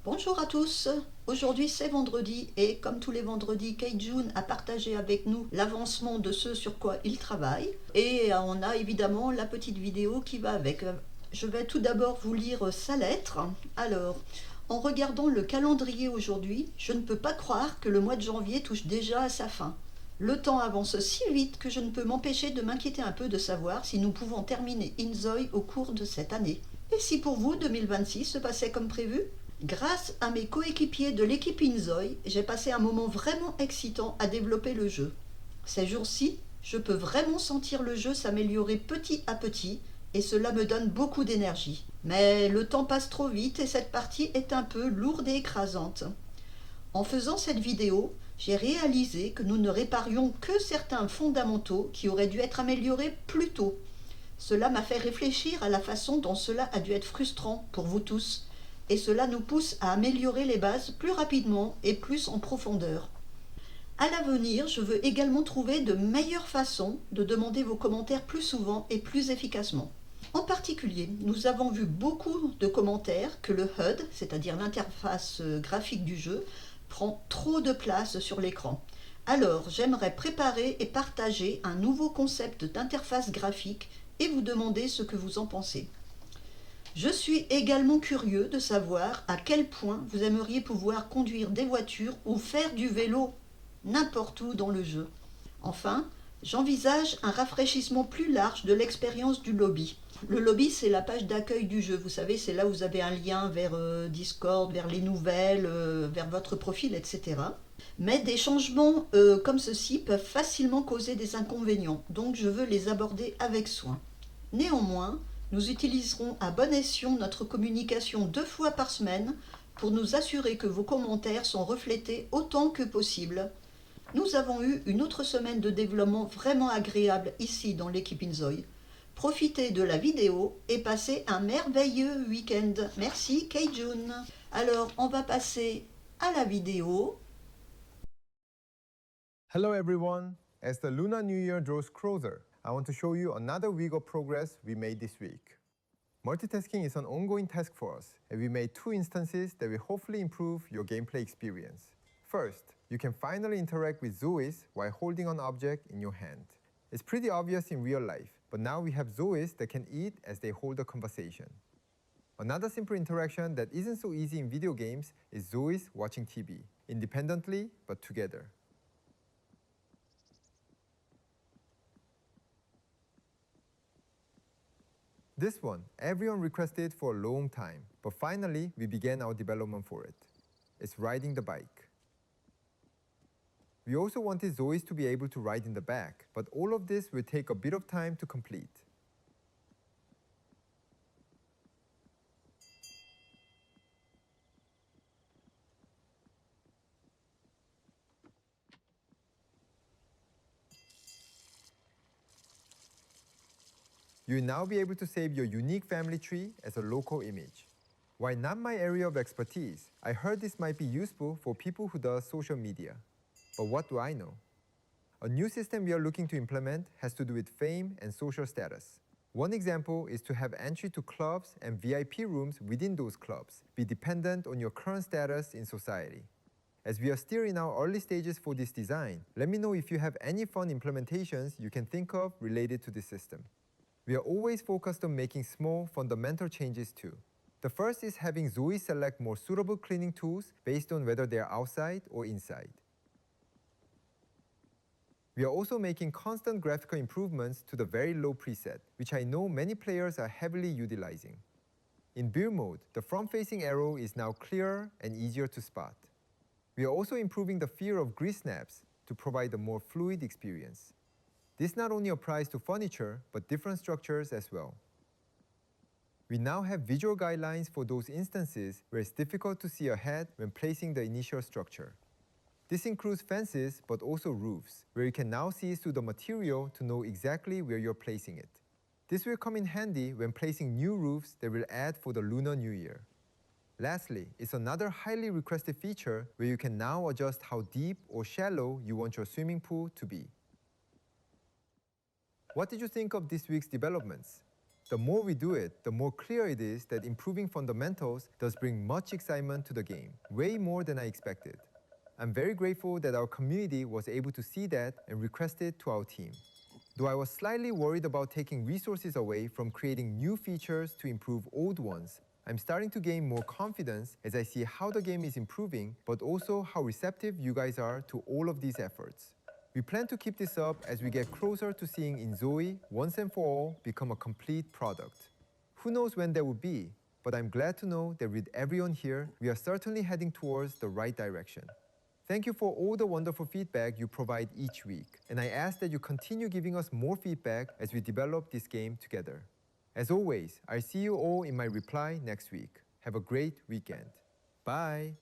Bonjour à tous, aujourd'hui c'est vendredi et comme tous les vendredis, Kjun a partagé avec nous l'avancement de ce sur quoi il travaille et on a évidemment la petite vidéo qui va avec. Je vais tout d'abord vous lire sa lettre. Alors, en regardant le calendrier aujourd'hui, je ne peux pas croire que le mois de janvier touche déjà à sa fin. Le temps avance si vite que je ne peux m'empêcher de m'inquiéter un peu de savoir si nous pouvons terminer INZOI au cours de cette année. Et si pour vous 2026 se passait comme prévu ? Grâce à mes coéquipiers de l'équipe INZOI, j'ai passé un moment vraiment excitant à développer le jeu. Ces jours-ci, je peux vraiment sentir le jeu s'améliorer petit à petit et cela me donne beaucoup d'énergie. Mais le temps passe trop vite et cette partie est un peu lourde et écrasante. En faisant cette vidéo, j'ai réalisé que nous ne réparions que certains fondamentaux qui auraient dû être améliorés plus tôt. Cela m'a fait réfléchir à la façon dont cela a dû être frustrant pour vous tous. Et cela nous pousse à améliorer les bases plus rapidement et plus en profondeur. À l'avenir, je veux également trouver de meilleures façons de demander vos commentaires plus souvent et plus efficacement. En particulier, nous avons vu beaucoup de commentaires que le HUD, c'est-à-dire l'interface graphique du jeu, prend trop de place sur l'écran. Alors, j'aimerais préparer et partager un nouveau concept d'interface graphique et vous demander ce que vous en pensez. Je suis également curieux de savoir à quel point vous aimeriez pouvoir conduire des voitures ou faire du vélo n'importe où dans le jeu. Enfin, j'envisage un rafraîchissement plus large de l'expérience du lobby. Le lobby, c'est la page d'accueil du jeu. Vous savez, c'est là où vous avez un lien vers Discord, vers les nouvelles, vers votre profil, etc. Mais des changements comme ceci peuvent facilement causer des inconvénients, donc je veux les aborder avec soin. Néanmoins, nous utiliserons à bon escient notre communication 2 fois par semaine pour nous assurer que vos commentaires sont reflétés autant que possible. Nous avons eu une autre semaine de développement vraiment agréable ici dans l'équipe INZOI. Profitez de la vidéo et passez un merveilleux week-end. Merci Kjun. Alors, on va passer à la vidéo. Hello everyone. As the Lunar New Year draws closer, I want to show you another week of progress we made this week. Multitasking is an ongoing task for us, and we made 2 instances that will hopefully improve your gameplay experience. First, you can finally interact with Zoes while holding an object in your hand. It's pretty obvious in real life, but now we have Zoes that can eat as they hold a conversation. Another simple interaction that isn't so easy in video games is Zoes watching TV, independently but together. This one, everyone requested for a long time, but finally we began our development for it. It's riding the bike. We also wanted Zoes to be able to ride in the back, but all of this will take a bit of time to complete. You will now be able to save your unique family tree as a local image. While not my area of expertise, I heard this might be useful for people who do social media. But what do I know? A new system we are looking to implement has to do with fame and social status. One example is to have entry to clubs and VIP rooms within those clubs be dependent on your current status in society. As we are still in our early stages for this design, let me know if you have any fun implementations you can think of related to this system. We are always focused on making small, fundamental changes too. The first is having Zoe select more suitable cleaning tools based on whether they are outside or inside. We are also making constant graphical improvements to the very low preset, which I know many players are heavily utilizing. In build mode, the front-facing arrow is now clearer and easier to spot. We are also improving the fear of grease snaps to provide a more fluid experience. This not only applies to furniture, but different structures as well. We now have visual guidelines for those instances where it's difficult to see ahead when placing the initial structure. This includes fences, but also roofs, where you can now see through the material to know exactly where you're placing it. This will come in handy when placing new roofs that will add for the Lunar New Year. Lastly, it's another highly requested feature where you can now adjust how deep or shallow you want your swimming pool to be. What did you think of this week's developments? The more we do it, the more clear it is that improving fundamentals does bring much excitement to the game, way more than I expected. I'm very grateful that our community was able to see that and request it to our team. Though I was slightly worried about taking resources away from creating new features to improve old ones, I'm starting to gain more confidence as I see how the game is improving, but also how receptive you guys are to all of these efforts. We plan to keep this up as we get closer to seeing INZOI once and for all become a complete product. Who knows when that will be, but I'm glad to know that with everyone here, we are certainly heading towards the right direction. Thank you for all the wonderful feedback you provide each week, and I ask that you continue giving us more feedback as we develop this game together. As always, I'll see you all in my reply next week. Have a great weekend. Bye!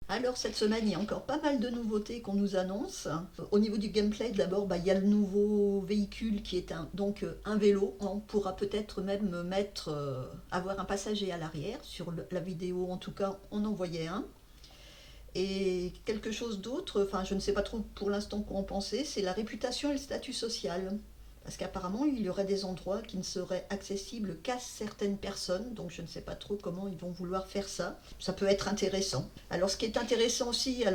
Alors cette semaine, il y a encore pas mal de nouveautés qu'on nous annonce. Au niveau du gameplay, d'abord, il y a le nouveau véhicule qui est donc un vélo. On pourra peut-être même avoir un passager à l'arrière. Sur la vidéo, en tout cas, on en voyait un. Et quelque chose d'autre, je ne sais pas trop pour l'instant quoi en penser, c'est la réputation et le statut social. Parce qu'apparemment, il y aurait des endroits qui ne seraient accessibles qu'à certaines personnes, donc je ne sais pas trop comment ils vont vouloir faire ça. Ça peut être intéressant. Alors ce qui est intéressant aussi,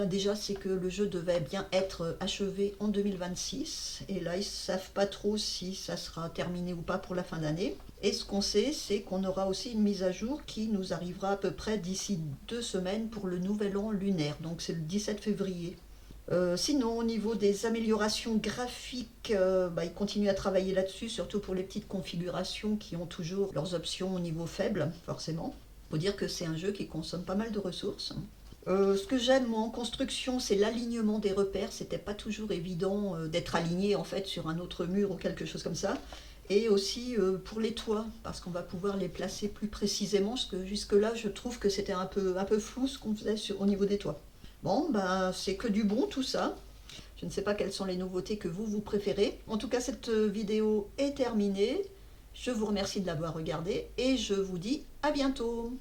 déjà c'est que le jeu devait bien être achevé en 2026, et là ils ne savent pas trop si ça sera terminé ou pas pour la fin d'année. Et ce qu'on sait, c'est qu'on aura aussi une mise à jour qui nous arrivera à peu près d'ici 2 semaines pour le nouvel an lunaire, donc c'est le 17 février. Sinon, au niveau des améliorations graphiques, ils continuent à travailler là-dessus, surtout pour les petites configurations qui ont toujours leurs options au niveau faible, forcément. Il faut dire que c'est un jeu qui consomme pas mal de ressources. Ce que j'aime moi en construction, c'est l'alignement des repères. C'était pas toujours évident d'être aligné en fait sur un autre mur ou quelque chose comme ça. Et aussi pour les toits, parce qu'on va pouvoir les placer plus précisément, parce que jusque-là, je trouve que c'était un peu flou ce qu'on faisait au niveau des toits. Bon, c'est que du bon tout ça. Je ne sais pas quelles sont les nouveautés que vous préférez. En tout cas, cette vidéo est terminée. Je vous remercie de l'avoir regardée et je vous dis à bientôt.